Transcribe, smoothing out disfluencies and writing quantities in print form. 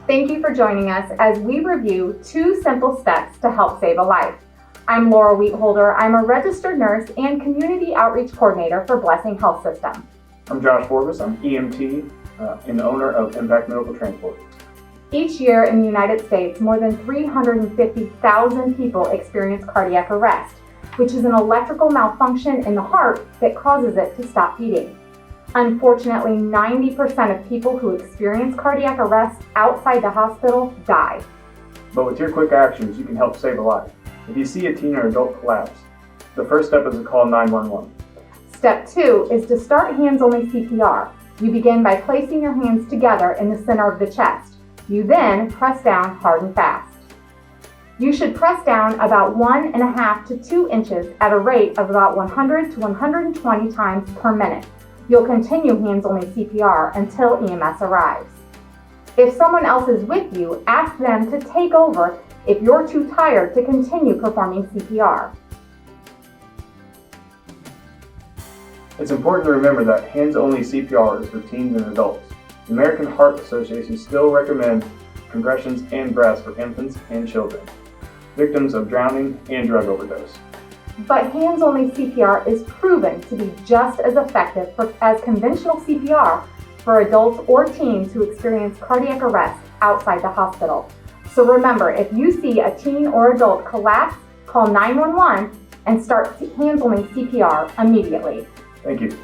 Thank you for joining us as we review 2 simple steps to help save a life. I'm Laura Wheatholder. I'm a registered nurse and community outreach coordinator for Blessing Health System. I'm Josh Forbes. I'm EMT and owner of Impact Medical Transport. Each year in the United States, more than 350,000 people experience cardiac arrest, which is an electrical malfunction in the heart that causes it to stop beating. Unfortunately, 90% of people who experience cardiac arrest outside the hospital die. But with your quick actions, you can help save a life. If you see a teen or adult collapse, the first step is to call 911. Step 2 is to start hands-only CPR. You begin by placing your hands together in the center of the chest. You then press down hard and fast. You should press down about 1.5 to 2 inches at a rate of about 100 to 120 times per minute. You'll continue hands-only CPR until EMS arrives. If someone else is with you, ask them to take over if you're too tired to continue performing CPR. It's important to remember that hands-only CPR is for teens and adults. The American Heart Association still recommends compressions and breaths for infants and children, victims of drowning and drug overdose. But hands-only CPR is proven to be just as effective as conventional CPR for adults or teens who experience cardiac arrest outside the hospital. So remember, if you see a teen or adult collapse, call 911 and start hands-only CPR immediately. Thank you.